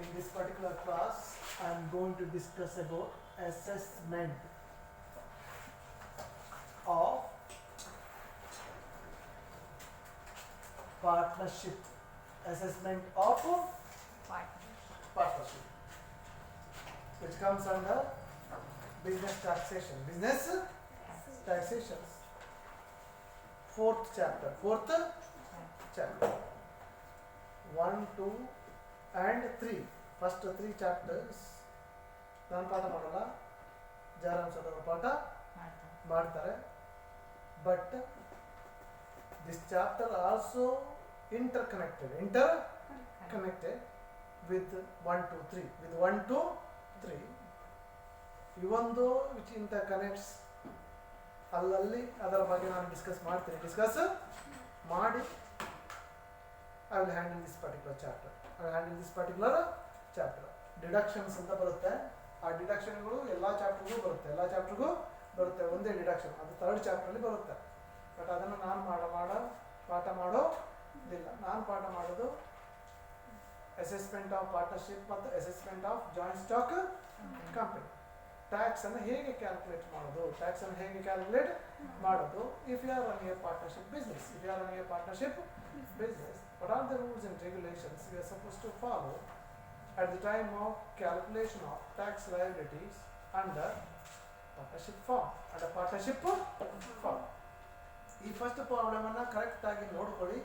In this particular class, I am going to discuss about assessment of partnership. Assessment of partnership, which comes under business taxation. Business taxation. Fourth chapter. Fourth chapter. 1, 2, and 3. First 3 chapters ನಾನು ಪಾಠ ಮಾಡಲ್ಲ, ಜಾರಾಂಶದವರು ಪಾಠ ಮಾಡ್ತಾರೆ. But this chapter also interconnected with 1, 2, 3. With 1, 2, 3. Even though which interconnects, ಅಲ್ಲಲ್ಲಿ ಅದರ ಬಗ್ಗೆ ನಾನು discuss ಮಾಡಿ I will handle this particular chapter. Deductions ಅಂತ ಬರುತ್ತೆ. ಆ ಡಿಡಕ್ಷನ್ಗಳು ಎಲ್ಲ ಚಾಪ್ಟರ್ಗೂ ಬರುತ್ತೆ. ಒಂದೇ ಡಿಡಕ್ಷನ್ ಅದು ಥರ್ಡ್ ಚಾಪ್ಟರ್ಲಿ ಬರುತ್ತೆ. ಬಟ್ ಅದನ್ನು ನಾನು ಪಾಠ ಮಾಡೋದಿಲ್ಲ. ನಾನು ಪಾಠ ಮಾಡೋದು ಅಸೆಸ್ಮೆಂಟ್ ಆಫ್ ಪಾರ್ಟ್ನರ್ಶಿಪ್ ಮತ್ತು assessment of joint stock company. Tax ಅನ್ನು ಹೇಗೆ ಕ್ಯಾಲ್ಕುಲೇಟ್ ಮಾಡೋದು if you are running a partnership business. What are the rules and regulations we are supposed to follow at the time of calculation of tax liabilities under partnership form? ಈ first problem ಅನ್ನು correct ಆಗಿ ನೋಡ್ಕೊಳ್ಳಿ.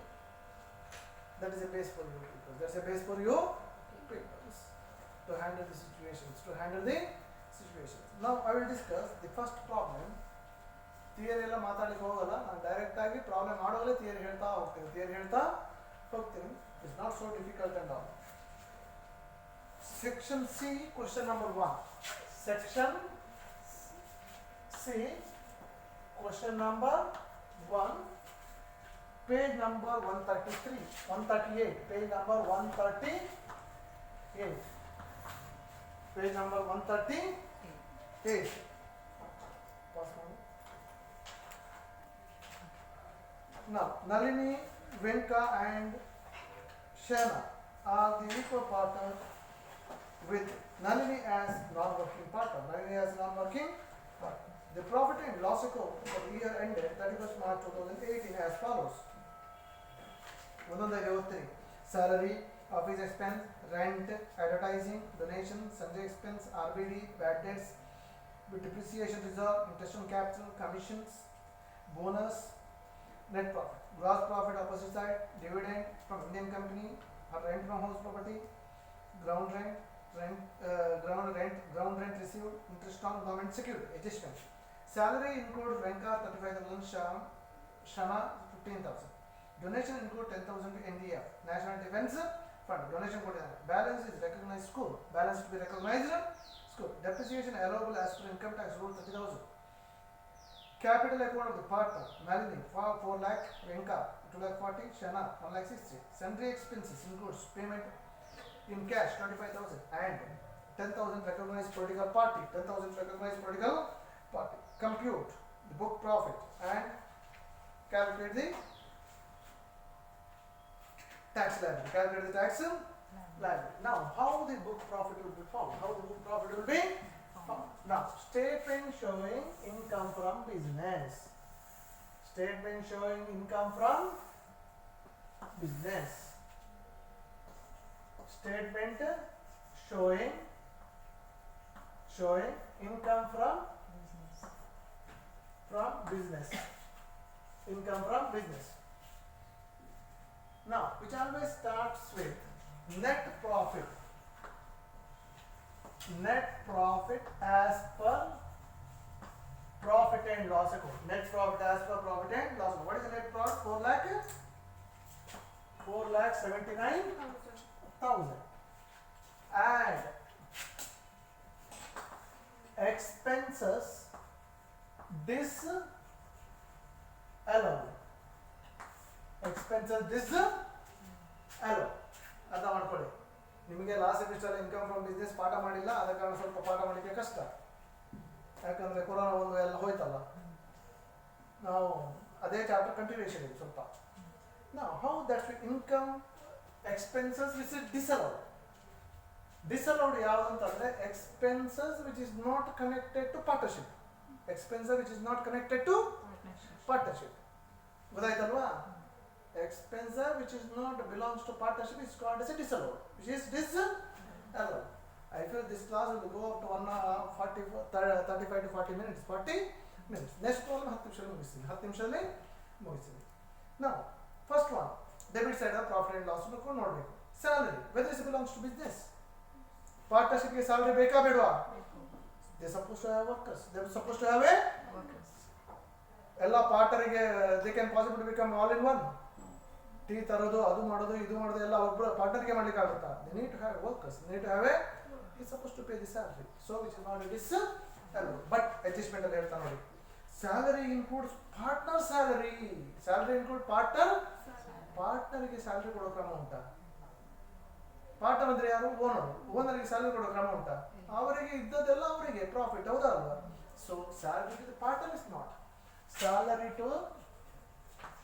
That is a base for you people. To handle the situations. Now I will discuss the first problem. Theory ಎಲ್ಲ ಮಾತಾಡಲಿಕ್ಕೆ ಹೋಗಲ್ಲ, ನಾನು direct ಆಗಿ problem ಮಾಡೋಲ್ಲೇ theory ಹೇಳ್ತಾ ಹೋಗ್ತೀನಿ. It's not so difficult and all. Section C, question number 1. Section C, question number 1, page number 138. Page number 138. Now, Nalini, Venka and Shana are the equal partners with Nalini as non-working partner. The profit and loss account for the year ended 31st March 2018 as follows. Salary, office expense, rent, advertising, donation, sundry expense, RBD, bad debts, with depreciation reserve, interest on capital, commissions, bonus, net profit. Gross profit opposite side, dividend from Indian company, or rent from house property, ground rent received, interest on government security, adjustment. Salary includes Venka 35,000, Shana 15,000. Donation include 10,000 to NDF, National Defence Fund. Donation balance is recognized school. Balance to be recognized school. Depreciation allowable as per income tax rule 30,000. Capital account of the partner, Nalini 4 lakh, Venka 2 lakh 40, Shana 1 lakh 60. Sundry expenses includes payment in cash 25,000 and 10,000 recognized political party. Compute the book profit and calculate the tax liability. Now, how the book profit will be found? Now, statement showing income from business. Statement showing income from business. Income from business. Now, which always starts with net profit. Net profit as per profit and loss account. What is the net profit? 4,79,000. And expenses disallowed. ಅರ್ಥ ಮಾಡ್ಕೊಳ್ಳಿ. ನಿಮಗೆ last semester income from business ಪಾಠ ಮಾಡಿಲ್ಲ, ಆದ ಕಾರಣ ಸ್ವಲ್ಪ ಪಾಠ ಮಾಡಲಿಕ್ಕೆ ಕಷ್ಟ. ಯಾಕಂದರೆ ಕೊರೋನಾ ಒಂದು ಎಲ್ಲ ಹೋಯ್ತಲ್ಲ. ನಾವು ಅದೇ ಚಾಪ್ಟರ್ ಕಂಟಿನ್ಯೂಷನ್ ಇದೆ ಸ್ವಲ್ಪ. Now, how that income expenses which is disallowed. Disallowed ಯಾವುದು ಅಂತಂದ್ರೆ expenses which is not connected to partnership. Expenses which is not connected to partnership. ಗೊತ್ತಾಯ್ತಲ್ವಾ? Expenses which is not belongs to partnership is called as a disallowed, which is disallowed. I feel this class will go up to 35 to 40 minutes. 40 minutes. Next one 10 ನಿಮಿಷದಲ್ಲಿ ಮುಗಿಸ್ತೀನಿ. 10 ನಿಮಿಷದಲ್ಲಿ ಮುಗಿಸ್ತೀನಿ. Now, first one, debit side of profit and loss ನೋಡಬೇಕು. Salary, whether it belongs to business. Partnership ಗೆ salary ಬೇಕಾ ಬೇಡವಾ? They supposed to have workers. They are supposed to have a workers. ಎಲ್ಲ ಪಾರ್ಟ್ನರ್ಗೆ they can possibly become all in one. Tea ತರೋದು, ಅದು ಮಾಡೋದು, ಇದು ಮಾಡೋದು ಎಲ್ಲ ಒಬ್ಬರು ಪಾರ್ಟ್ನರ್ಗೆ ಮಾಡ್ಲಿಕ್ಕೆ ಆಗುತ್ತಾ? They need to have workers. They need to have a, he is supposed to pay the salary. So which is not this but adjustment ಅಲ್ಲಿ ಹೇಳ್ತಾ ನೋಡಿ. Salary includes partner salary. Salary include ಪಾರ್ಟ್ನರ್ಗೆ ಸ್ಯಾಲರಿ ಕೊಡೋ ಕ್ರಮ ಉಂಟಾ? Partner ಅಂದ್ರೆ ಯಾರು? ಓನರ್ಗೆ salary ಕೊಡೋ ಕ್ರಮ ಉಂಟಾ? ಅವರಿಗೆ ಇದ್ದದೆಲ್ಲ ಅವರಿಗೆ ಪ್ರಾಫಿಟ್, ಹೌದಾ ಅಲ್ವಾ? So salary to partner is not. Salary to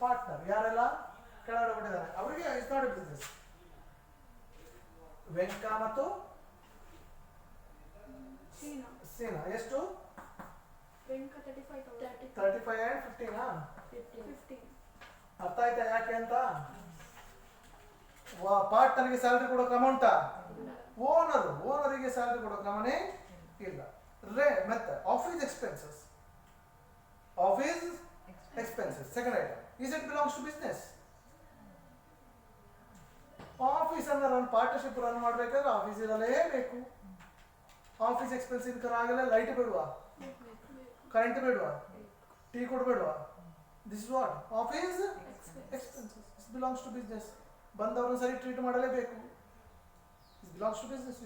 partner ಯಾರೆಲ್ಲ ಕೆಳಗಡೆ ಕೊಟ್ಟಿದ್ದಾರೆ ಅವರಿಗೆ is not a business. Venka ಮತ್ತು ಸೀನಾ ಎಷ್ಟು? 35 and 15. ಅರ್ಥ ಆಯ್ತಾ ಯಾಕೆ ಅಂತ? ಪಾರ್ಟ್ನರ್ಗೆ ಸ್ಯಾಲರಿ ಕೊಡೋ ಕ್ರಮ ಉಂಟಾ? ಓನರಿಗೆ ಸ್ಯಾಲರಿ ಕೊಡೋ ಕ್ರಮನೇ ಇಲ್ಲ. ಮತ್ತೆ office expenses. Second item. Is it belongs to business? Office ಅನ್ನ ರನ್ ಪಾರ್ಟ್ನರ್ಶಿಪ್ ರನ್ ಮಾಡಬೇಕಾದ್ರೆ ಆಫೀಸ್ ಇರಲೇಬೇಕು. ಆಫೀಸ್ ಎಕ್ಸ್ಪೆನ್ಸ್ ಇನ್ಕರ್ ಆಗಲ್ಲ. ಲೈಟ್ ಬೇಡವಾ? ಕರೆಂಟ್ ಬೇಡವಾ? ಟೀ ಕೊಡಬೇಡವಾ? This is what office expenses. It belongs to business. ಬಂದವರನ್ನು ಸರಿ ಟ್ರೀಟ್ ಮಾಡಲೇಬೇಕು. It belongs to business.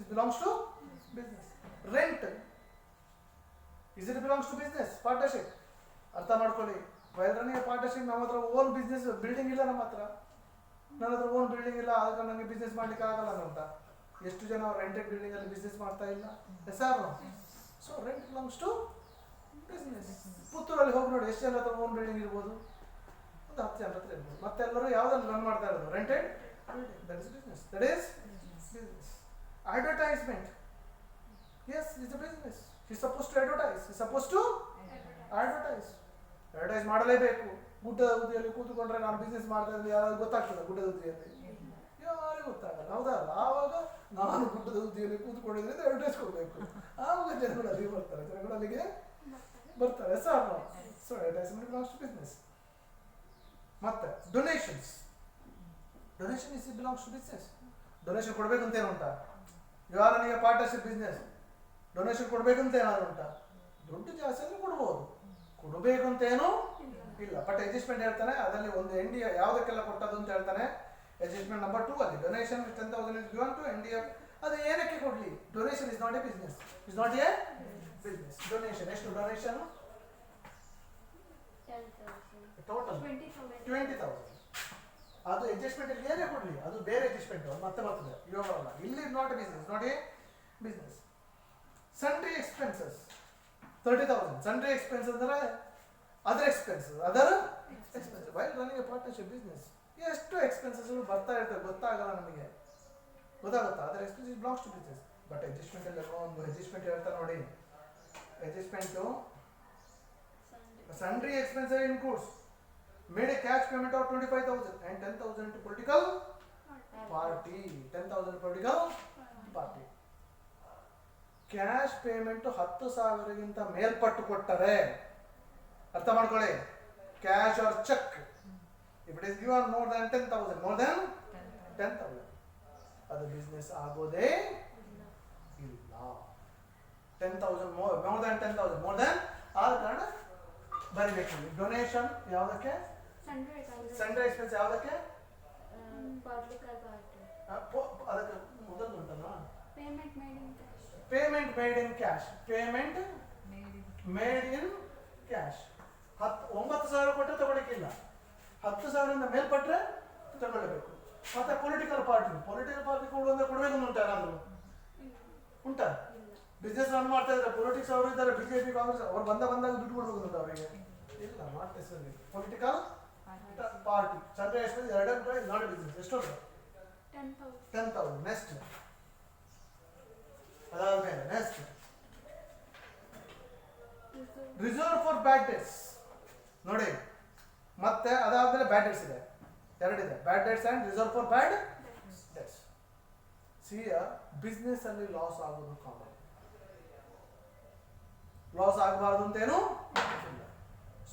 Rent, is it belongs to business? Partnership ಅರ್ಥ ಮಾಡ್ಕೊಳ್ಳಿ. While running partnership. ನಮ್ಮ ಹತ್ರ ಓನ್ ಬಿಸ್ನೆಸ್ ಬಿಲ್ಡಿಂಗ್ ಇಲ್ಲ. ನನ್ನ ಹತ್ರ ಓನ್ ಬಿಲ್ಡಿಂಗ್ ಇಲ್ಲ, ಆಗ ನನಗೆ ಬಿಸ್ನೆಸ್ ಮಾಡ್ಲಿಕ್ಕೆ ಆಗಲ್ಲ ಅಂತ. ಎಷ್ಟು ಜನ ರೆಂಟೆಡ್ ಬಿಲ್ಡಿಂಗ್ ಅಲ್ಲಿ ಬಿಸ್ನೆಸ್ ಮಾಡ್ತಾ ಇಲ್ಲ? So rent belongs to business. ಪುತ್ತೂರಲ್ಲಿ ಹೋಗಿ ನೋಡಿ, ಎಷ್ಟು ಜನ ಹತ್ರ ಓನ್ ಬಿಲ್ಡಿಂಗ್ ಇರ್ಬೋದು? ಒಂದು 10 ಜನ ಹತ್ರ ಇರ್ಬೋದು. ಮತ್ತೆಲ್ಲರೂ ಯಾವ್ದ್ರಲ್ಲಿ ರನ್ ಮಾಡ್ತಾ ಇರೋದು? Rented building. That is business. Advertisement, yes, it's a business. He's supposed to advertise. Advertise ಮಾಡಲೇಬೇಕು. ಗುಡ್ಡದ ಬದಿಯಲ್ಲಿ ಕೂತ್ಕೊಂಡ್ರೆ ನಾನು ಬಿಸ್ನೆಸ್ ಮಾಡ್ತಾ ಇದ್ದೀನಿ ಯಾರು ಗೊತ್ತಾಗ್ತದೆ? ಗುಡ್ಡದ ಬದಿಯಲ್ಲಿ ಯಾರಿಗೂ ಗೊತ್ತಾಗಲ್ಲ, ಹೌದಾ? ಆವಾಗ ನಾನು ಗುಡ್ಡದ ಬದಿಯಲ್ಲಿ ಕೂತ್ಕೊಂಡಿದ್ರೆ ಅಡ್ವರ್ಟೈಸ್ ಕೊಡಬೇಕು. ಆವಾಗ ಜನಗಳು ಅಲ್ಲಿಗೆ ಬರ್ತಾರೆ. So advertisement belongs to business. ಮತ್ತೆ donation is belongs to business. Donation ಕೊಡಬೇಕು ಅಂತ ಏನು ಉಂಟಾ? ಯಾರು ನನಗೆ ಪಾರ್ಟ್ನರ್ಶಿಪ್ ಬಿಸ್ನೆಸ್ ಡೊನೇಷನ್ ಕೊಡಬೇಕಂತ ಏನಾದ್ರು ಉಂಟಾ? ದುಡ್ಡು ಜಾಸ್ತಿ ಅಂದ್ರೆ ಕೊಡ್ಬೋದು, ಕೊಡಬೇಕು ಅಂತ ಏನೂ ಇಲ್ಲ. ಬಟ್ ಅಡ್ಜಸ್ಟ್ಮೆಂಟ್ ಹೇಳ್ತಾನೆ, ಅದರಲ್ಲಿ ಒಂದು NDA ಯಾವುದಕ್ಕೆಲ್ಲ ಕೊಟ್ಟದ್ದು ಅಂತ ಹೇಳ್ತಾನೆ. ಅಡ್ಜಸ್ಟ್ಮೆಂಟ್ ನಂಬರ್ 2 ಅಲ್ಲಿ donation 10,000 is given to NDF. ಅದು ಏನಕ್ಕೆ ಕೊಡ್ಲಿ? Donation is not a business. Donation ಎಷ್ಟು? Donation total 20,000. ಅದು ಅಡ್ಜಸ್ಟ್ಮೆಂಟ್ ಅಲ್ಲಿ ಏನೇ ಕೊಡ್ಲಿ, ಅದು ಬೇರೆ ಅಡ್ಜಸ್ಟ್ಮೆಂಟ್ ಮತ್ತೆ ಬರ್ತದೆ, ಇವಾಗ ಅಲ್ಲ. ಇಲ್ಲಿ not a business. Sundry expenses 30,000. Sundry expenses ಅಂದ್ರೆ other expenses. While running a partnership business ಎಷ್ಟು ಎಕ್ಸ್ಪೆನ್ಸಸ್ ಬರ್ತಾ ಇರ್ತವೆ ಗೊತ್ತಾಗಲ್ಲ ನಮಗೆ, ಗೊತ್ತಾಗುತ್ತಾ? Other expenses belongs to business. But adjustment ಅಲ್ಲಿ ಒಂದು ಅಡ್ಜಸ್ಟ್ಮೆಂಟ್ ಹೇಳ್ತಾರೆ ನೋಡಿ. Adjustment sundry expenses includes made a cash payment of 25,000 and 10,000 to political party. 10,000 political party. Cash payment 10,000ಗಿಂತ ಮೇಲ್ಪಟ್ಟು ಕೊಟ್ಟರೆ, ಅರ್ಥ ಮಾಡ್ಕೊಳ್ಳಿ, cash or cheque, if it is given more than 10,000 ಅದು ಬಿಸ್ನೆಸ್ ಆಗೋದೇ ಇಲ್ಲ. 10,000 more than 10,000 ಆದ ಕಾರಣ ಬರಿಬೇಕು. ಡೊನೇಷನ್ ಯಾವುದಕ್ಕೆ? ಸನ್ಡ್ರಿ ಎಕ್ಸ್ಪೆನ್ಸ್ ಯಾವುದಕ್ಕೆ? ಅದಕ್ಕೆ ಮೊದಲು ಉಂಟಲ್ಲ ಪೇಮೆಂಟ್ ಮೇಡ್ ಇನ್ ಕ್ಯಾಶ್. 9,000 ಕೊಟ್ಟರೆ ತಗೊಳ್ಳಿಕ್ಕಿಲ್ಲ, 10,000 ಮೇಲ್ಪಟ್ರೆ ತಗೊಳ್ಬೇಕು. ಮತ್ತೆ ಪೊಲಿಟಿಕಲ್ ಪಾರ್ಟಿ ಕೊಡುವಂದ್ರೆ ಕೊಡಬೇಕು ಉಂಟಾ? ಏನಾದ್ರು ಉಂಟಾ? ಬಿಸ್ನೆಸ್ ರನ್ ಮಾಡ್ತಾ ಇದ್ದಾರೆ, ಪೊಲಿಟಿಕ್ಸ್ ಅವರು ಇದ್ದಾರೆ, BJP ಕಾಂಗ್ರೆಸ್ ಅವ್ರು ಬಂದಾಗ ದುಡ್ಡು ಕೊಡ್ಬೇಕು ಅಂತ ಅವರಿಗೆ ಇಲ್ಲ. Not necessary. Political party sundry expense 2 not business. ಎಷ್ಟು? 10,000. Next debts and reserve for bad debts. See here, business ಅಲ್ಲಿ ಲಾಸ್ ಆಗೋದು ಕಾಮನ್. ಲಾಸ್ ಆಗಬಾರ್ದು ಅಂತೇನು ಇಲ್ಲ.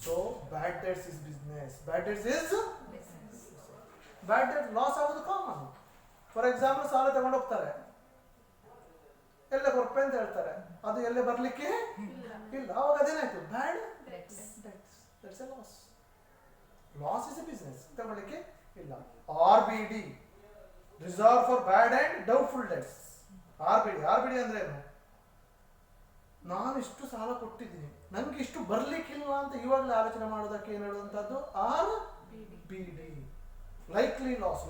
So bad debts is business. Bad debts is bad debt loss ಆಗೋದು common. For example ಸಾಲ ತಗೊಂಡು ಹೋಗ್ತಾರೆ, ಎಲ್ಲೇ ಕೊರಪೆ ಅಂತ ಹೇಳ್ತಾರೆ, ಅದು ಎಲ್ಲೇ ಬರ್ಲಿಕ್ಕೆ ಇಲ್ಲ. ಅವಾಗ ಅದೇನಾಯ್ತು? Bad that's a loss. Loss is a business. ತಗೊಳ್ಳಿಕ್ಕೆ ಇಲ್ಲ. RBD, reserve for bad and doubtful debts. RBD ಅಂದ್ರೆ ಏನು? ನಾನು ಇಷ್ಟು ಸಾಲ ಕೊಟ್ಟಿದ್ದೀನಿ, ನನಗೆ ಇಷ್ಟು ಬರ್ಲಿಕ್ಕಿಲ್ಲ ಅಂತ ಇವಾಗಲೇ ಆಲೋಚನೆ ಮಾಡೋದಕ್ಕೆ ಏನು ಹೇಳುವಂಥದ್ದು? RBD, likely loss.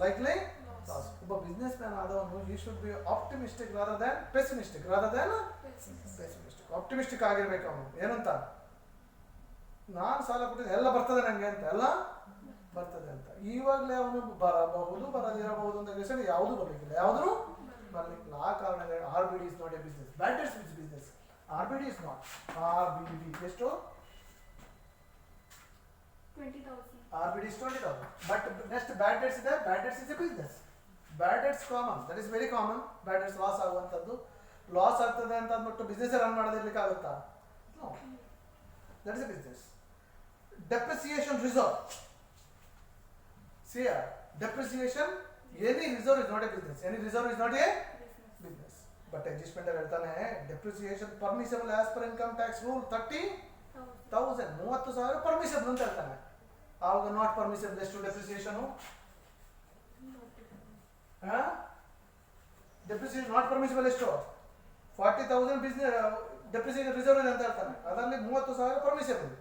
ಒಬ್ಬ ಬಿಸ್ನೆಸ್ ಮ್ಯಾನ್ ಆದವನು you should be optimistic rather than pessimistic. Optimistic ಆಗಿರ್ಬೇಕು ಅವನು. ಏನಂತ? ನಾನು ಸಾಲ ಕೊಟ್ಟಿದ್ದೆ, ಎಲ್ಲ ಬರ್ತದೆ ನನಗೆ ಅಂತ, ಎಲ್ಲ ಬರ್ತದೆ ಅಂತ. ಇವಾಗಲೇ ಅವನು ಬರಬಹುದು ಬರದಿರಬಹುದು ಅಂತ ಯೋಚನೆ ಯಾವುದು ಬರಲಿಕ್ಕಿಲ್ಲ, ಯಾವುದೂ ಬರಲಿಕ್ಕಿಲ್ಲ. ಆ ಕಾರಣ RBD is not a business. Bad debts is business. RBD is not. RBD ಎಷ್ಟು? 20,000. RBD is 20,000. But next bad debts is there. Bad debts is a business. Bad debts common. That is very common. Bad debts loss ಆಗುವಂಥದ್ದು. Loss ಆಗ್ತದೆ ಅಂತ ಅಂದ್ಬಿಟ್ಟು business run ಮಾಡೋದಿರ್ಲಿಕ್ಕೆ ಆಗುತ್ತಾ? No. That is a business. Depreciation reserve. See here, depreciation, any reserve is not a business. Any reserve is not a business. But adjustment ಹೇಳ್ತಾನೆ, depreciation permissible as per income tax rule 30,000. 30,000 permissible ಅಂತ ಹೇಳ್ತಾನೆ. ಆವಾಗ not permissible ಎಷ್ಟು ಡೆಪ್ರಿಸಿಯೇಷನು? Depreciation not permissible ಎಷ್ಟು? 40,000 business depreciation reserve ಇದೆ ಅಂತ ಹೇಳ್ತಾನೆ. ಅದರಲ್ಲಿ 30,000 ಪರ್ಮಿಸಿಬಲ್.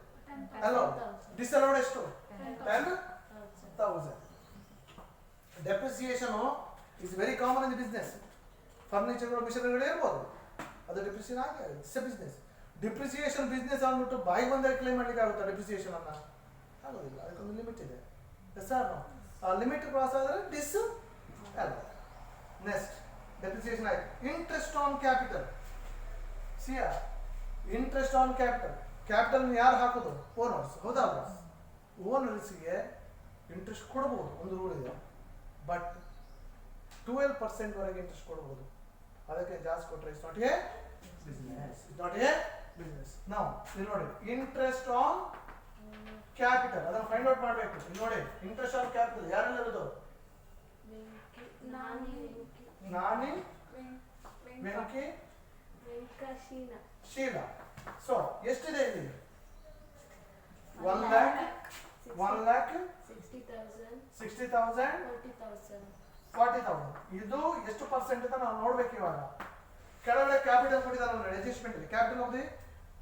ಅಲೋ ಡಿಸಲೌಡ್ ಎಷ್ಟು? 10,000. Depreciation is very common in the business. ಫರ್ನಿಚರ್ಗಳು ಮಿಷನರಿಗಳು ಇರ್ಬೋದು, ಅದು ಡೆಪ್ರಿಸಿಯೇಷನ್ ಆಗಿ it's a business. Depreciation business ಅಂದ್ಬಿಟ್ಟು ಬಾಯಿ ಬಂದಾಗ ಕ್ಲೈಮ್ ಮಾಡ್ಲಿಕ್ಕೆ ಆಗುತ್ತಾ ಡೆಪ್ರಿಸಿಯೇಷನ್ ಅನ್ನ? ಆಗೋದಿಲ್ಲ. ಅದಕ್ಕೊಂದು ಲಿಮಿಟ್ ಇದೆ. ಸರ್ ಆ ಲಿಮಿಟ್ ಕ್ರಾಸ್ ಆದರೆ ಡಿಸ್ ಅಲ್ಲ. ನೆಕ್ಸ್ಟ್ ಡೆಪ್ರಿಸಿಯೇಷನ್ ಆಯ್ತು. Interest on capital. Siya interest on capital. Capital ಯಾರು ಹಾಕೋದು? ಓನರ್ಸ್. ಹೌದಲ್ವಾ? ಓನರ್ಸ್ಗೆ ಇಂಟ್ರೆಸ್ಟ್ ಕೊಡ್ಬೋದು, ಒಂದು ರೂಲ್ ಇದೆ. ಬಟ್ 12% ವರೆಗೆ ಇಂಟ್ರೆಸ್ಟ್ ಕೊಡ್ಬೋದು. ಅದಕ್ಕೆ ಜಾಸ್ತಿ ಕೊಟ್ಟರೆ it's not a business. It's not a business. ನಾವು ಇಲ್ಲಿ ನೋಡಿ, ಇಂಟ್ರೆಸ್ಟ್ ಆನ್ ಕ್ಯಾಪಿಟಲ್ ಅದನ್ನು ಫೈಂಡ್ ಔಟ್ ಮಾಡಬೇಕು. ಇಲ್ಲಿ ನೋಡಿ, ಇಂಟ್ರೆಸ್ಟ್ ಆನ್ ಕ್ಯಾಪಿಟಲ್ ಯಾರೆಲ್ಲ ಇರೋದು? ನಾನಿ, ವೆಂಕಿ, ಶೀಲಾ. ಸೊ ಎಷ್ಟಿದೆ ಇಲ್ಲಿ? 1,60,000, 40,000. ಇದು ಎಷ್ಟು ಪರ್ಸೆಂಟ್ ಅಂತ ನಾವು ನೋಡ್ಬೇಕು ಇವಾಗ. ಕೆಳಗಡೆ ಕ್ಯಾಪಿಟಲ್ ಕೊಟ್ಟಿದ್ದಾರೆ ನೋಡಿ, ಅಡ್ಜಸ್ಟ್ಮೆಂಟ್ ಇದೆ. Capital of the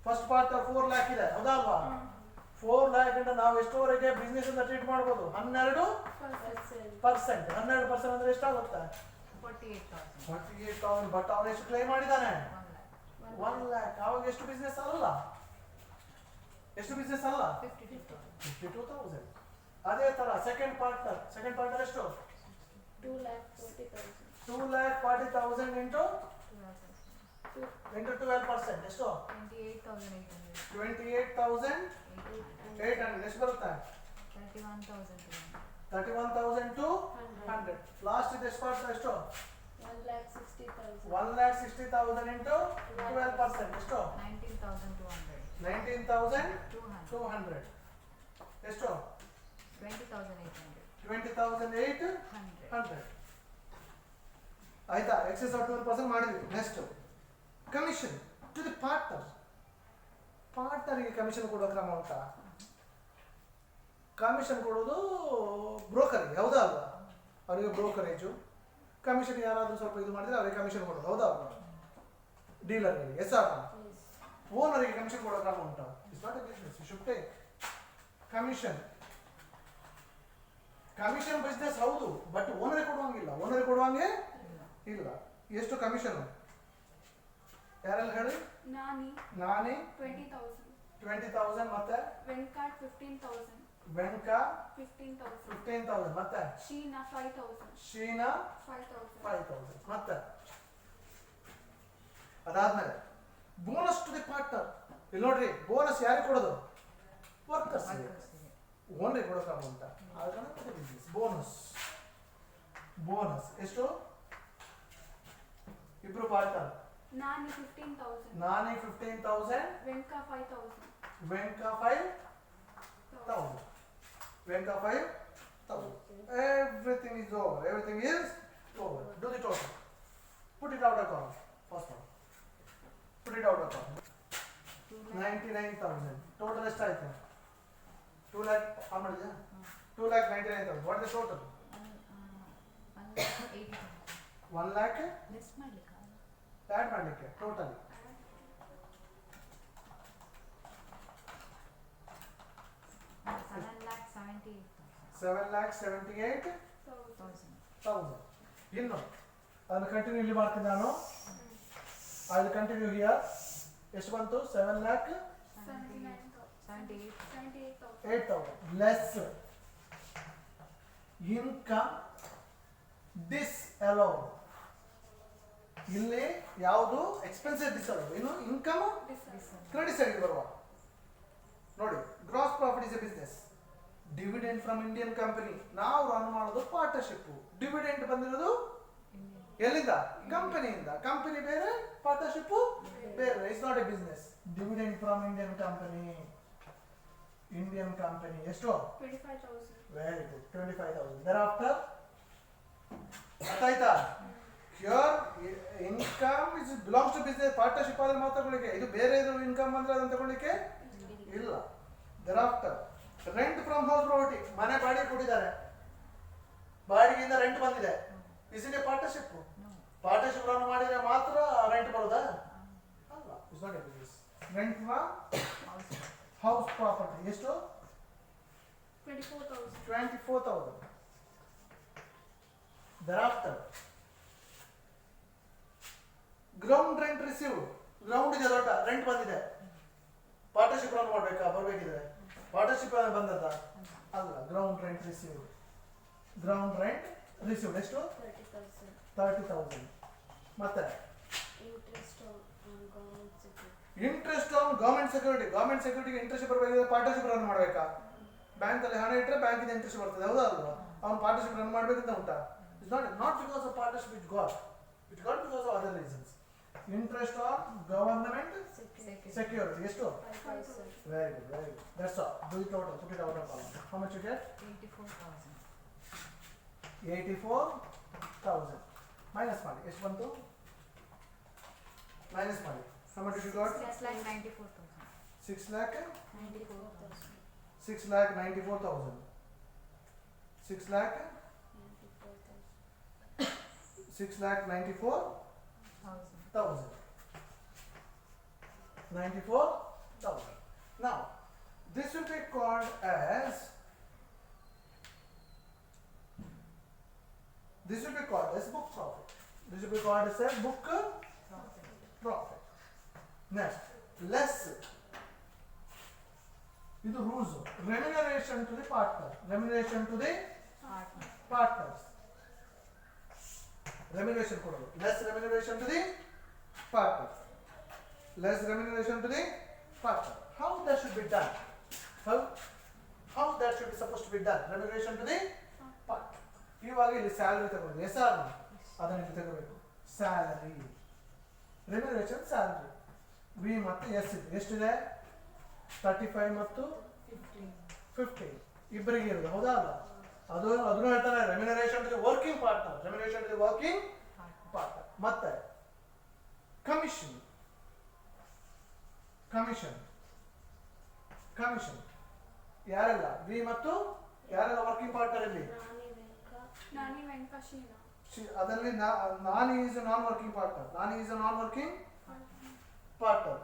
first part 4 lakh ಇದೆ, ಹೌದಾ ಅಲ್ವಾ? 4 lakh ಇಂದ ನಾವು ಎಷ್ಟುವರೆಗೆ ಬಿಸ್ನೆಸ್ ಅಂತ ಟ್ರೀಟ್ ಮಾಡ್ಬೋದು? 12%. 12% ಅಂದ್ರೆ ಎಷ್ಟಾಗುತ್ತೆ? 48,000. ಬಟ್ ಅವನು ಎಷ್ಟು ಕ್ಲೈಮ್ ಮಾಡಿದ್ದಾನೆ? 1 lakh. ಅವಾಗ ಎಷ್ಟು ಬಿಸ್ನೆಸ್ ಅಲ್ಲ? ಎಷ್ಟು ಬಿಸ್ನೆಸ್ ಅಲ್ಲ? 52,000. ಅದೇ ತರ ಸೆಕೆಂಡ್ ಪಾರ್ಟ್ ಎಷ್ಟು? 2,40,000 ಇಂಟು 12% ಎಷ್ಟು? 28,800. ಎಷ್ಟು ಬರುತ್ತೆ? 31,200. ಲಾಸ್ಟ್ ಇದೆ ಪಾರ್ಟ್ ಎಷ್ಟು? 1,60,000 ಇಂಟು 12% ಎಷ್ಟು? 19,200. ಎಷ್ಟು? 20,800. ಆಯ್ತಾ? ಎಕ್ಸೆಸ್ ಆಫ್ 12% ಮಾಡಿದ್ವಿ. ನೆಕ್ಸ್ಟ್ ಕಮಿಷನ್ ಟು ದಿ ಪಾರ್ಟ್ನರ್ಗೆ ಕಮಿಷನ್ ಕೊಡೋ ಕ್ರಮ ಉಂಟಾ? ಕಮಿಷನ್ ಕೊಡೋದು ಬ್ರೋಕರ್ಗೆ, ಹೌದಾ ಅಲ್ವಾ? ಅವರಿಗೆ ಬ್ರೋಕರೇಜು ಕಮಿಷನ್ ಯಾರಾದರೂ ಸ್ವಲ್ಪ ಇದು ಮಾಡಿದ್ರೆ ಅವರಿಗೆ ಕಮಿಷನ್ ಕೊಡೋದು, ಹೌದಾ ಅಲ್ವಾ? ಡೀಲರ್ಗೆ ಎಸ್ ಆರ್ ಓನರಿಗೆ ಕಮಿಷನ್ ಕೊಡೋ ಕ್ರಮ ಉಂಟಾ? It's not a business. You should take commission. Commission business ಹೌದು, ಬಟ್ ಓನರಿಗೆ ಕೊಡುವಂಗಿಲ್ಲ. ಓನರಿಗೆ ಕೊಡುವಂಗೆ ಇಲ್ಲ. ಎಷ್ಟು ಕಮಿಷನ್? ಯಾರೆಲ್ಲ ಹೇಳಿ? ನಾನಿ 20,000. ಮತ್ತೆ ವೆಂಕಟ್ 15,000. ವೆಂಕಾ 15,000. ಮತ್ತೆ ಶೀನಾ 5,000. 5,000. ಮತ್ತೆ ಅದಾದ್ಮೇಲೆ ಬೋನಸ್ ಟು ದಿ ಪಾರ್ಟ್ನರ್. ಇಲ್ಲಿ ನೋಡ್ರಿ, ಬೋನಸ್ ಯಾರಿಗೆ ಕೊಡೋದು? ವರ್ಕರ್ಸ್. ಓನ್ರಿಗೆ ಕೊಡೋ ಕ್ರಮ ಅಂತ. ಬೋನಸ್ ಬೋನಸ್ ಎಷ್ಟು ಇಬ್ರು partner Nani 15,000. Nani 15,000 Venka 5,000. Venka 5,000 Venka 5,000 everything is over do the total put it out account first one put it out account 99,000 total ಎಷ್ಟಾಯ್ತು 2 lakh how much is 2,99,000 what is the total 1 lakh less ಮಾಡ್ಲಿಕ್ಕ add ಮಾಡಲಿಕ್ಕೆ total 7,78,000 ಇನ್ನು ಅದನ್ನು continue ಇಲ್ಲಿ ಮಾಡ್ತೀನಿ ನಾನು I will continue here ಎಷ್ಟು ಬಂತು 7,78,000 ಲೆಸ್ ಇನ್ಕಮ್ ಡಿಸ್ಅಲೌಡ್ ಇಲ್ಲಿ ಯಾವುದು ಎಕ್ಸ್ಪೆನ್ಸಸ್ ಡಿಸ್ಅಲೌಡ್ ಇನ್ನು ಇನ್ಕಮ್ ಕ್ರೆಡಿಟ್ ಸೈಡ್ ಬರುವ ನೋಡಿ gross profit is a business dividend from Indian company ನಾವು ರನ್ ಮಾಡೋದು ಪಾರ್ಟ್ನರ್ಶಿಪ್ ಡಿವಿಡೆಂಡ್ ಬಂದಿರೋದು ಎಲ್ಲಿಂದ ಕಂಪನಿಯಿಂದ ಕಂಪನಿ ಬೇರೆ ಪಾರ್ಟ್ನರ್ಶಿಪ್ ಬೇರೆ it's not a business dividend from Indian company ಎಷ್ಟು 25,000. ವೆರಿ ಗುಡ್ 25,000 ದರ್ ಆಫ್ಟರ್ ಅರ್ಥಾಯ್ತಾ here income is belongs to business partnership ಆದ್ರೆ ಮಾತ್ರ ತಗೊಳ್ಳಿಕ್ಕೆ ಇದು ಬೇರೆ ಇದು ಇನ್ಕಮ್ ಅಂದ್ರೆ ಅದನ್ನ ತಗೊಳ್ಳಿಕ್ಕೆ ಇಲ್ಲ thereafter rent from house property ಮನೆ ಬಾಡಿಗೆ ಕೊಟ್ಟಿದ್ದಾರೆ ಬಾಡಿಗೆಯಿಂದ ರೆಂಟ್ ಬಂದಿದೆ is it a partnership partnership run ಮಾಡಿದ್ರೆ ಮಾತ್ರ ರೆಂಟ್ ಬರೋದಾ ಅಲ್ಲ it's not a business rent from house property ಎಷ್ಟು 24,000 thereafter ground rent receive ground ಇದೆ ದೊಡ್ಡ ರೆಂಟ್ ಬಂದಿದೆ ಪಾರ್ಟ್ನರ್ಶಿಪ್ ರನ್ ಮಾಡಬೇಕಾ ಬರಬೇಕಿದ್ರೆ ಪಾರ್ಟ್ನರ್ಶಿಪ್ ಬಂದದ ಅಲ್ಲ ಗ್ರೌಂಡ್ ರೆಂಟ್ ರಿಸೀವ್ ಎಷ್ಟು 30,000 ಮತ್ತೆ ಇಂಟ್ರೆಸ್ಟ್ ಆನ್ ಗವರ್ಮೆಂಟ್ ಸೆಕ್ಯೂರಿಟಿಗೆ ಇಂಟ್ರೆಸ್ಟ್ ಬರಬೇಕಾದ್ರೆ ಪಾರ್ಟ್ನರ್ಶಿಪ್ ರನ್ ಮಾಡಬೇಕಾ ಬ್ಯಾಂಕ್ ಅಲ್ಲಿ ಹಣ ಇಟ್ಟರೆ ಬ್ಯಾಂಕಿಂದ ಇಂಟ್ರೆಸ್ಟ್ ಬರ್ತದೆ ಹೌದಾ ಅಲ್ವಾ ಅವ್ನು ಪಾರ್ಟ್ನರ್ಶಿಪ್ ರನ್ ಮಾಡಬೇಕಂತ ಉಂಟಾ it's not because of partnership it got because of other reasons interest on government security ಎಷ್ಟು 5,000. Very good that's all do it out put it out of column how much you get 84,000 minus ಮಾಡಿ ಎಷ್ಟು ಬಂತು minus ಮಾಡಿ how much you got 6 lakh 6,94,000 94,000 now this will be called as book profit next less ಇದು rules remuneration to the partners remuneration ಕೊಡೋದು less remuneration to the partner how that should be done how that should be supposed to be done remuneration to the partner ಇವಾಗ ಇಲ್ಲಿ salary ತಗೊಂಡು SR ಅದನ್ನ ಇಲ್ಲಿ ತಗೋಬೇಕು salary remuneration salary V ಮತ್ತು S ಇದೆ ಎಷ್ಟಿದೆ 35 ಮತ್ತು 15 ಇಬ್ಬರಿಗೆ ಇರೋದು ಹೌದಾ ಅಲ್ಲ ಅದನ್ನು ಹೇಳ್ತಾರೆ remuneration to the working partner ಮತ್ತೆ ಕಮಿಷನ್ ಯಾರೆಲ್ಲ ವಿ ಮತ್ತು ಯಾರೆಲ್ಲ ವರ್ಕಿಂಗ್ ಪಾರ್ಟ್ನರ್ ಇಲ್ಲಿ Nani Venka Sheena. ಅದರಲ್ಲಿ ನಾನ್ ಈಸ್ ನಾನ್ ವರ್ಕಿಂಗ್ ಪಾರ್ಟ್ನರ್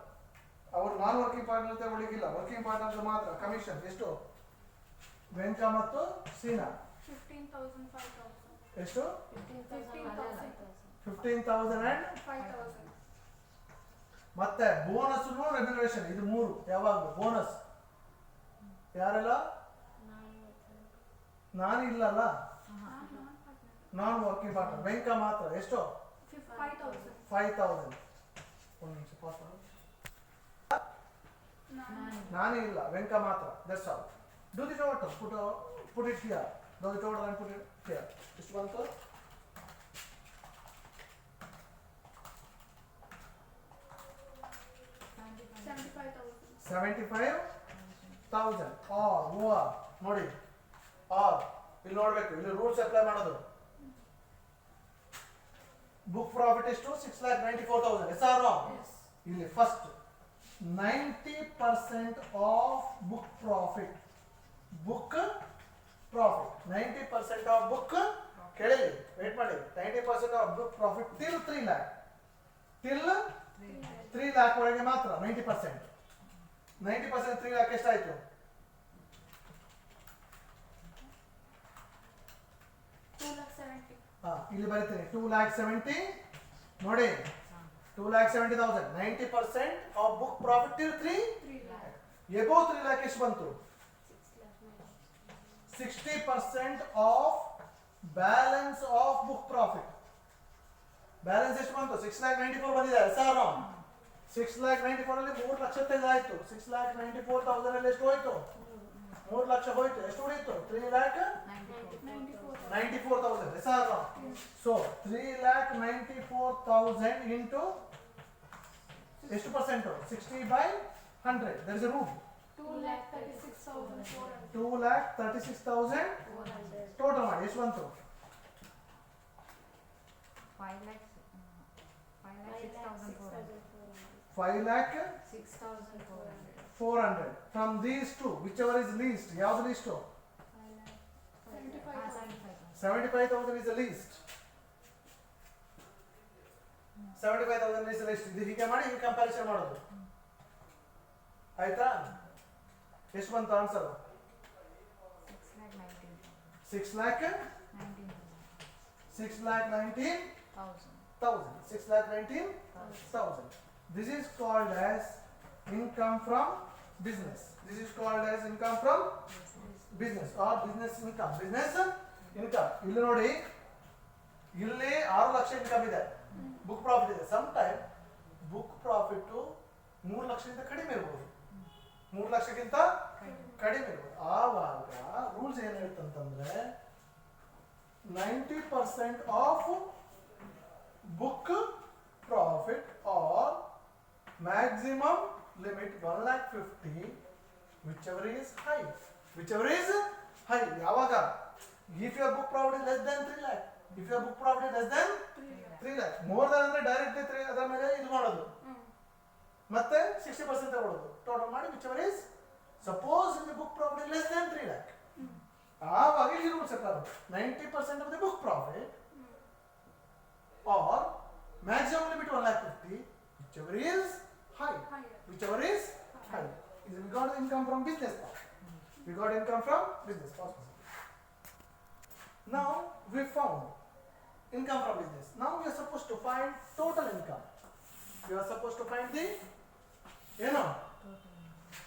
ಅವರು ನಾನ್ ವರ್ಕಿಂಗ್ ಪಾರ್ಟ್ನರ್ ತಗೊಳ್ಳಿಕ್ಕಿಲ್ಲ ವರ್ಕಿಂಗ್ ಪಾರ್ಟ್ನರ್ ಮಾತ್ರ ಕಮಿಷನ್ ಎಷ್ಟು ವೆಂಕ ಮತ್ತು ಸೀನಾ 15,000, 5,000. ಎಷ್ಟು 15,000 and 5,000. ಮತ್ತೆ ಬೋನಸ್ ರೆಮ್ಯುನರೇಷನ್ ಇದು ಮೂರು ಯಾವಾಗಲೂ ಬೋನಸ್ ಯಾರೆಲ್ಲ ನಾನು ಇಲ್ಲಲ್ಲ ನಾನ್ ವರ್ಕಿಂಗ್ ಪಾರ್ಟ್ನರ್ ವೆಂಕ ಮಾತ್ರ ಎಷ್ಟು 5,000. ಒಂದು ನಿಮಿಷ ಪಾಸ್ ಮಾಡು ನಾನೇ ಇಲ್ಲ ವೆಂಕ ಮಾತ್ರ that's all do the total put it here do the total and put it here ಎಷ್ಟು ಬಂತು 75,000 ಆರ್ ಓಆರ್ ನೋಡಿ ಆರ್ ಇಲ್ಲಿ ನೋಡಬೇಕು ಇಲ್ಲಿ ರೂಲ್ಸ್ ಅಪ್ಲೈ ಮಾಡೋದು ಬುಕ್ ಪ್ರಾಫಿಟ್ ಎಷ್ಟು 6,94,000 ಎಸ್ ಆರ್ Yes. ಇಲ್ಲಿ first 90% of book profit 90% of book ಕೇಳಿ ವೇಟ್ ಮಾಡಿ 90% of book profit till 3 lakh till 3 lakh ಒಳಗೆ ಮಾತ್ರ 90% 3 lakh ಎಷ್ಟಾಯ್ತು 2,70,000. ಇಲ್ಲಿ ಬರೀತೀನಿ 2,70,000 ನೋಡಿ 2,70,000 90% of book profit till 3 3 lakh. Above 3 lakh ಎಷ್ಟು ಬಂತು 60% of balance of book profit balance ಎಷ್ಟು ಬಂತು 6,94,000 ಬಂದಿದೆ ಸರ್ 6,94,000 ಅಲ್ಲಿ 3 ಲಕ್ಷ ತೆಗೆದಾಯ್ತು 6,94,000 ಅಲ್ಲಿ ಎಷ್ಟು ಹೋಯ್ತು 3 ಲಕ್ಷ ಹೋಯ್ತು ಎಷ್ಟು ಉಳಿಯಿತು 3,94,000 ಸರ್ ಸೊ 3,94,000 ಇಂಟು ಎಷ್ಟು percent 60/100 that is a rule 2,36,400. 2,36,000 total ಮಾಡಿ ಎಷ್ಟು ಬಂತು 5,06,400 from these two whichever is least ಯಾವುದು least 75,000 is the least 75,000 is the least ಇದು ಹೀಗೆ ಮಾಡಿ ಈ ಕಂಪ್ಯಾರಿಸನ್ ಮಾಡೋದು ಆಯ್ತಾ ಎಷ್ಟು ಬಂತು answer 6,19,000 this is called as income from business or business income ಇಲ್ಲಿ ನೋಡಿ ಇಲ್ಲಿ 6 ಲಕ್ಷ ಇನ್ಕಮ್ ಇದೆ ಬುಕ್ ಪ್ರಾಫಿಟ್ ಇದೆ ಸಮ್ ಟೈಮ್ ಬುಕ್ ಪ್ರಾಫಿಟ್ 3 ಲಕ್ಷಕ್ಕಿಂತ ಕಡಿಮೆ ಇರಬಹುದು 3 ಲಕ್ಷಕ್ಕಿಂತ ಕಡಿಮೆ ಇರಬಹುದು ಆವಾಗ ರೂಲ್ಸ್ ಏನು ಹೇಳ್ತಂತಂದ್ರೆ 90% of book profit or maximum limit 1,50,000 whichever is high ಯಾವಾಗ if your book profit is less than 3 lakh if your book profit is less than 3 lakh more than ಅಂದ್ರೆ ಡೈರೆಕ್ಟ್ಲಿ 3 ಅದರ ಮೇಲೆ ಇದು ಮಾಡೋದು ಮತ್ತೆ 60% ತಗೊಳ್ಳೋದು ಟೋಟಲ್ ಮಾಡಿ whichever is suppose if the book profit is less than 3 lakh ಆವಾಗ ಈ rules apply 90% of the book profit or maximum limit 1,50,000 whichever is high Higher. whichever is high is we got income from business now we got income from business first now we found income from business now we are supposed to find total income we are supposed to find the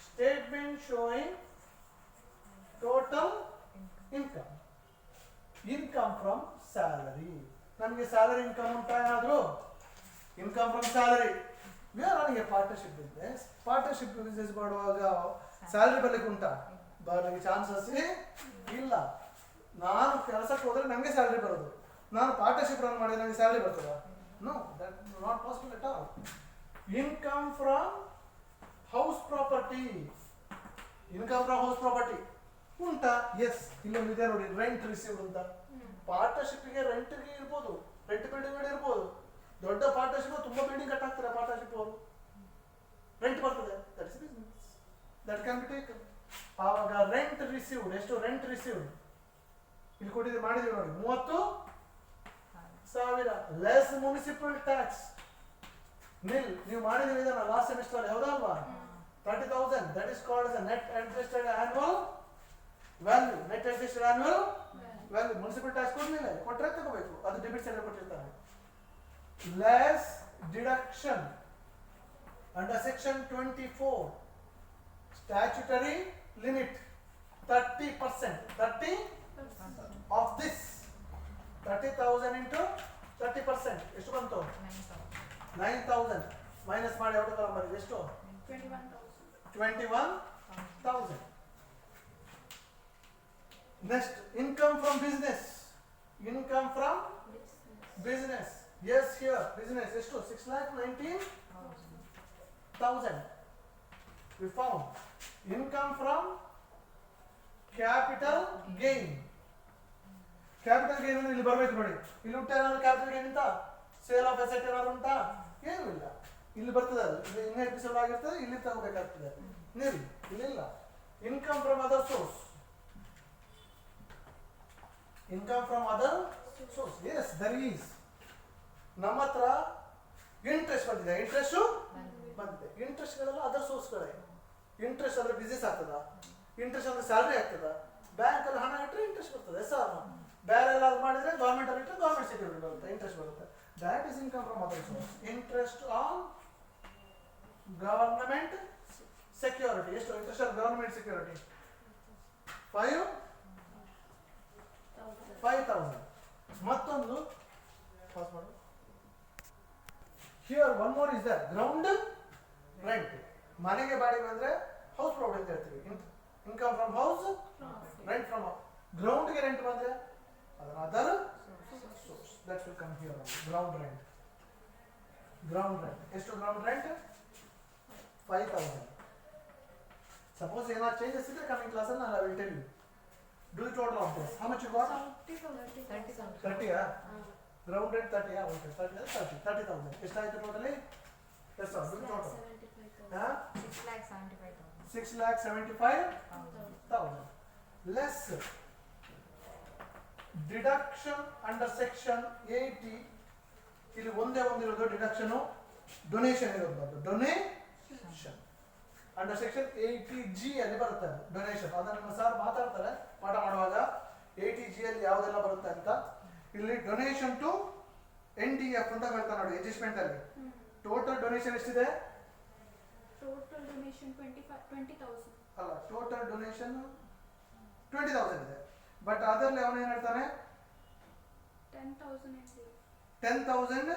statement showing total income from salary ನಮಗೆ salary income ಅಂತ ಏನಾದ್ರು income from salary we are running a partnership business ಮಾಡುವಾಗ salary ಬರ್ಲಿಕ್ಕೆ ಉಂಟಾ ಬರ್ಲಿಕ್ಕೆ chances ಇಲ್ಲ ನಾನು ಕೆಲಸಕ್ಕೆ ಹೋದ್ರೆ ನನಗೆ ಸ್ಯಾಲರಿ ಬರೋದು ನಾನು ಪಾರ್ಟ್ನರ್ಶಿಪ್ ರನ್ ಮಾಡಿದ್ರೆ ನನಗೆ ಸ್ಯಾಲರಿ ಬರ್ತದ no that not possible at all income from house property ಉಂಟಾ ಎಸ್ ಇಲ್ಲೊಂದು ಇದೆ ನೋಡಿ ರೆಂಟ್ ರಿಸೀವ್ಡ್ ಅಂತ ಪಾರ್ಟ್ನರ್ಶಿಪ್ಗೆ ರೆಂಟ್ಗೆ ಇರ್ಬೋದು ರೆಂಟ್ ಬಿಲ್ಡಿಂಗ್ ಇರ್ಬೋದು ದೊಡ್ಡ ಪಾರ್ಟ್ನರ್ಶಿಪ್ ತುಂಬಾ ಬಿಲ್ಡಿಂಗ್ ಕಟ್ಟಾಕ್ತಾರೆ ಪಾರ್ಟ್ನರ್ಶಿಪ್ ಅವರು ರೆಂಟ್ ಬರ್ತದೆ that is business that can be taken ಆವಾಗ ರೆಂಟ್ ರಿಸೀವ್ಡ್ ಎಷ್ಟು ರೆಂಟ್ ರಿಸೀವ್ಡ್ ಇಲ್ಲಿ ಕೊಟ್ಟಿದ್ದು ಮಾಡಿದೀವಿ ನೋಡಿ 30,000 ಲೆಸ್ ಮುನಿಸಿಪಲ್ ಟ್ಯಾಕ್ಸ್ ನಿಲ್ ನೀವು ಮಾಡಿದೀವಿ ಇದನ್ನ ಲಾಸ್ಟ್ ಸೆಮಿಸ್ಟರ್ ಅಲ್ಲಿ ಹೌದಲ್ವಾ 30,000 that is called as a net adjusted annual value value municipal tax ಕೊಡ್ಲಿಲ್ಲ ಕೊಟ್ಟರೆ ತಗೋಬೇಕು ಅದು ಡೆಬಿಟ್ ಸೈಡ್ ಕೊಟ್ಟಿರ್ತಾರೆ less deduction under section 24 statutory limit 30% of this 30,000 into 30% ಎಷ್ಟು ಬಂತು 9,000 ಮೈನಸ್ ಮಾಡಿ ಔಟ್ ತಗೊಂಡ್ಬರಿ ಎಷ್ಟು 21,000 next income from business yes here business ಎಷ್ಟು 6,19,000 we found income from capital gain. Capital gain ಅಂದ್ರೆ ಇಲ್ಲಿ ಬರಬೇಕು ನೋಡಿ. ಇಲ್ಲಿ ಉಂಟು ಏನಾದ್ರು ಕ್ಯಾಪಿಟಲ್ ಗೇನ್ ಅಂತ, ಸೇಲ್ ಆಫ್ ಅಸೆಟ್ ಏನಾದ್ರು ಉಂಟಾ? ಏನೂ ಇಲ್ಲ. ಇಲ್ಲಿ ಬರ್ತದೆ ಅದು, ಇದು ಇನ್ನೇ ಎಪಿಸೋಡ್ ಆಗಿರ್ತದೆ, ಇಲ್ಲಿ ತಗೋಬೇಕಾಗ್ತದೆ. ನೀರಿ ಇಲ್ಲಿಲ್ಲ. Income from other source, income from other source. Yes there is. ನಮ್ಮ ಹತ್ರ ಇಂಟ್ರೆಸ್ಟ್ ಬಂದಿದೆ, ಇಂಟ್ರೆಸ್ಟ್ ಬಂದಿದೆ. ಇಂಟ್ರೆಸ್ಟ್ಗಳೆಲ್ಲ ಅದರ್ ಸೋರ್ಸ್ಗಳೇ. ಇಂಟ್ರೆಸ್ಟ್ ಅಂದ್ರೆ ಬಿಸ್ನೆಸ್ ಆಗ್ತದ, ಇಂಟ್ರೆಸ್ಟ್ ಅಂದ್ರೆ ಸ್ಯಾಲ್ರಿ ಆಗ್ತದ. ಬ್ಯಾಂಕಲ್ಲಿ ಹಣ ಇಟ್ಟರೆ ಇಂಟ್ರೆಸ್ಟ್ ಬರ್ತದೆ, ಎಸ್ ಆರ್. ಬೇರೆ ಎಲ್ಲಾದ್ರು ಮಾಡಿದ್ರೆ ಗೌರ್ಮೆಂಟ್ ಅಲ್ಲಿ ಇಟ್ಟರೆ ಗೌರ್ಮೆಂಟ್ ಸೆಕ್ಯೂರಿಟಿ ಬರುತ್ತೆ, ಇಂಟ್ರೆಸ್ಟ್ ಬರುತ್ತೆ. That is income from other source. Interest on government security. ಎಷ್ಟು ಇಂಟ್ರೆಸ್ಟ್ ಆನ್ ಗವರ್ನಮೆಂಟ್ ಸೆಕ್ಯೂರಿಟಿ? 5,000. ಮತ್ತೊಂದು ಪಾಸ್ ಮಾಡು. Here one more is that ground rent. ಮನೆಗೆ ಬಾಡಿಗೆ ಬಂದ್ರೆ ಹೌಸ್ ಪ್ರಾಪರ್ಟಿ ಅಂತ ಹೇಳ್ತೀವಿ. Income from house, rent from ಗ್ರೌಂಡ್ಗೆ ರೆಂಟ್ ಬಂದ್ರೆ other source. That will come here. Ground rent. Ground rent ಎಷ್ಟು? Ground rent 5,000. ಸಪೋಸ್ ಏನಾದ್ರು ಚೇಂಜಸ್ ಇದ್ರೆ ಕಮಿಂಗ್ ಕ್ಲಾಸಲ್ಲಿ ನಾನು will tell you. Do the total of this. How much you got? 30,000. 30. Ground rent 30. Okay, 30,000. ಎಷ್ಟಾಯ್ತು totally? Yes sir. Do the total. 6,75,000. Less deduction under section 80. ಇಲ್ಲಿ ಒಂದೇ ಒಂದಿರೋದು deduction, donation ಇರೋದು. Donation under section 80G ಅಲ್ಲಿ ಬರುತ್ತೆ donation. ಅದನ್ನು sir ಮಾತಾಡ್ತಾರೆ ಪಾಠ ಮಾಡುವಾಗ 80G ಅಲ್ಲಿ ಯಾವುದೆಲ್ಲ ಬರುತ್ತೆ ಅಂತ. ಇಲ್ಲಿ ಡೊನೇಷನ್ ಟು NDF ಅಂತ ಬರ್ತಾರೆ ನೋಡಿ ಅಡ್ಜಸ್ಟ್ಮೆಂಟ್ ಅಲ್ಲಿ. ಟೋಟಲ್ ಡೊನೇಷನ್ ಎಷ್ಟಿದೆ? Total donation 20,000. ಅಲ್ಲ, ಟೋಟಲ್ ಡೊನೇಷನ್ 20,000 ಇದೆ. ಬಟ್ ಅದರಲ್ಲಿ ಅವನು ಏನು ಹೇಳ್ತಾನೆ? 10,000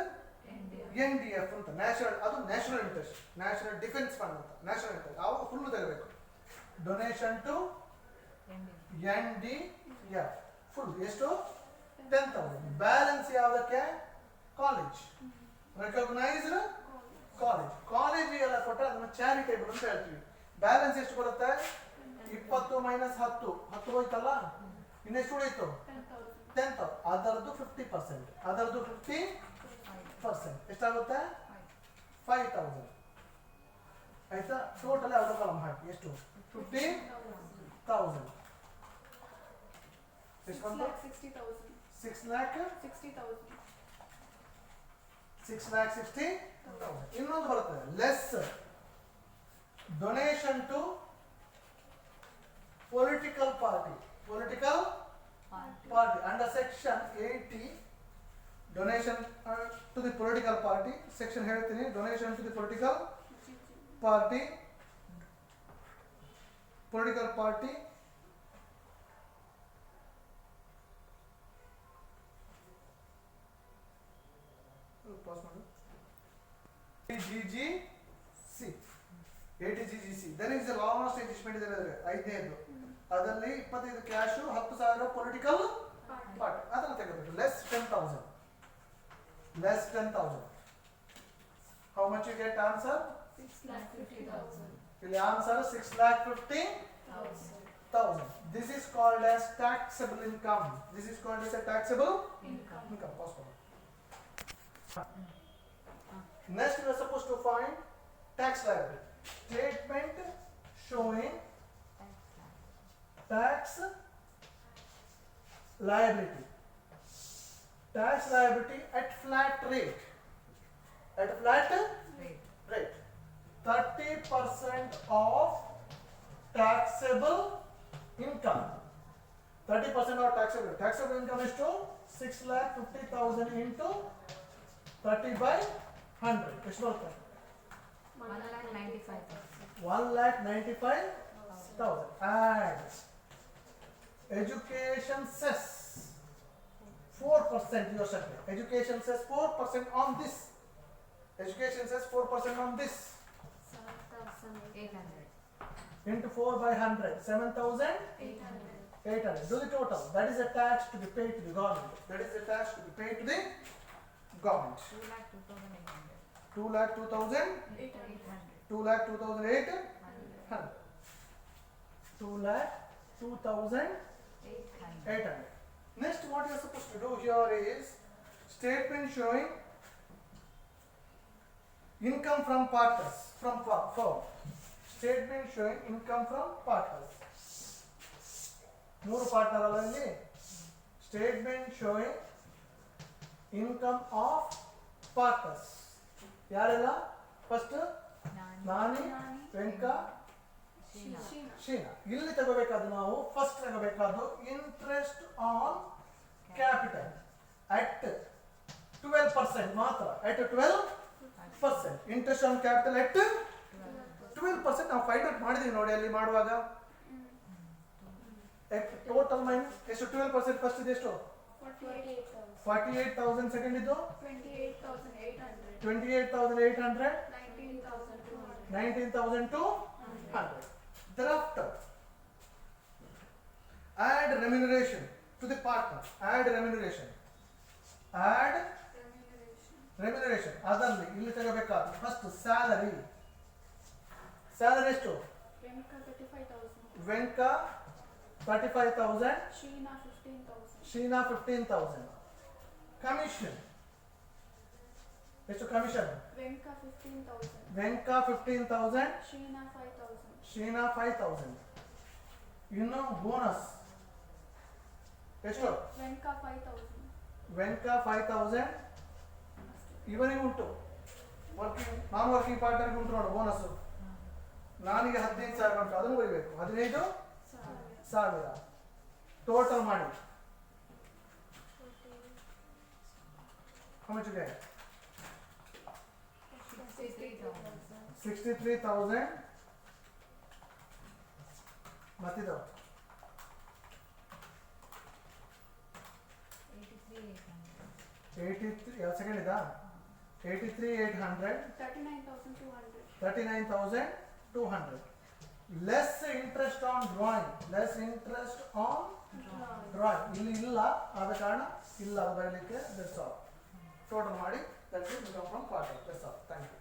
NDF ಅಂತ. ನ್ಯಾಷನಲ್, ಅದು national interest, national defence fund ಅಂತ. ನ್ಯಾಷನಲ್ ಇಂಟ್ರೆಸ್ಟ್ ಅವಾಗ ಫುಲ್ ತೆಗಬೇಕು. ಡೊನೇಷನ್ ಟು NDF ಫುಲ್ ಎಷ್ಟು? 10,000. ಬ್ಯಾಲೆನ್ಸ್ ಯಾವುದಕ್ಕೆ? College, recognised college. ಕಾಲೇಜಿಗೆಲ್ಲ ಕೊಟ್ಟರೆ ಅದನ್ನು ಚಾರಿಟೇಬಲ್ ಅಂತ ಹೇಳ್ತೀವಿ. ಬ್ಯಾಲೆನ್ಸ್ ಎಷ್ಟು ಬರುತ್ತೆ? 20 ಮೈನಸ್ 10 ಹೋಯ್ತಲ್ಲ, ಇನ್ನೆಷ್ಟು ಉಳಿಯಿತು? 10,000. ಅದರದ್ದು 50%, ಅದರದ್ದು 50%. ಎಷ್ಟಾಗುತ್ತೆ? 5,000. ಆಯ್ತಾ? ಟೋಟಲ್ ಯಾವುದೋ ಕಾಲಮ್ ಹಾಕಿ. ಎಷ್ಟು? 50,000. ಎಷ್ಟು ಬಂತು? 6,60,000. ಇನ್ನೊಂದು ಬರುತ್ತೆ less donation to political party. Political party under section 80. Donation to the political party section ಹೇಳ್ತೀನಿ. Donation to the political party, political party GGC. 80GGC. Then is the last adjustment ಇದೆ ಅದರಲ್ಲಿ 5ನೇದು. ಅದರಲ್ಲಿ 25 ಕ್ಯಾಶ್, 10,000 ಪೊಲಿಟಿಕಲ್ ಪಾರ್ಟಿ. ಅದನ್ನು ತೆಗೆದುಬಿಟ್ಟು less 10,000. Less 10,000. How much you get answer? 6,50,000. The answer is 6,50,000. This is called as taxable income. This is called as a taxable income. Possible. Next we are supposed to find tax liability. Statement showing tax liability. Tax liability at flat rate. At flat rate. 30% of taxable income. 30% of taxable. Taxable income is to 6,50,000 into 30 by 100. ಎಷ್ಟು ಬರುತ್ತೆ? 1,95,000. Add education cess 4%. You are certain. Education cess 4% on this. Education cess 4% on this. 7,800. Into 4 by 100. 7,800. Do the total. That is a tax to be paid to the government. That is a tax to be paid to the government. 2,02,800. 2,02,000. 2,02,800. 100. 2,02,800. Next, what you are supposed to do here is statement showing income from partners, from firm. Statement showing income from partners. ಮೂರು partner ಅಲ್ಲ ಇಲ್ಲಿ. Statement showing income of partners ಯಾರೆಲ್ಲ? First Nani, Venka, Sheena. ಇಲ್ಲಿ ತಗೋಬೇಕಾದ್ರು ನಾವು first ತಗೋಬೇಕಾದ್ರು interest on capital at 12% ಮಾತ್ರ. At 12%. Interest on capital at 12% ನಾವು ಫೈಂಡ್ ಔಟ್ ಮಾಡಿದೀವಿ ನೋಡಿ ಅಲ್ಲಿ ಮಾಡುವಾಗ. ಟೋಟಲ್ ಮೈನಸ್ ಎಷ್ಟು? 12% ಫಸ್ಟ್ ಇದೆಷ್ಟು? 48,000. ಸೆಕೆಂಡ್ ಇದು 28,800. 19,200. Thereafter, add remuneration to the partner. Add remuneration. ಅದರಲ್ಲಿ ಇಲ್ಲಿ ತಗೋಬೇಕಾದ್ರೆ ಫಸ್ಟ್ ಸ್ಯಾಲರಿ. ಸ್ಯಾಲರಿ ಎಷ್ಟು? ವೆಂಕ 35,000. ಶೀನಾ 15,000. ಕಮಿಷನ್ ಎಷ್ಟು? ಕಮಿಷನ್ ವೆಂಕ 15,000. ಶೀನಾ 5,000. ಇನ್ನು ಬೋನಸ್ ಎಷ್ಟು? ವೆಂಕ 5,000. ಇವನಿಗೆ ಉಂಟು, ನಾನ್ ವರ್ಕಿಂಗ್ ಪಾರ್ಟ್ನರ್ಗೆ ಉಂಟು ನೋಡು ಬೋನಸ್. ನಾನಿಗೆ 15,000 ಉಂಟು, ಅದನ್ನು ಬರೀಬೇಕು. 15,000 ಟೋಟಲ್ ಮಾಡಿ. how much you get? 63,000. ಮತ್ತಿದು 83 ಸೆಕೆಂಡ್ ಇದಾ? 83,800. 39,200. Less interest on drawing. ಇಲ್ಲಿ ಇಲ್ಲ, ಆದ ಕಾರಣ ಇಲ್ಲ ಬರಲಿಕ್ಕೆ. That's all. ಟೋಟಲ್ ಮಾಡಿ, that's it. Income from partner. That's all. Thank you.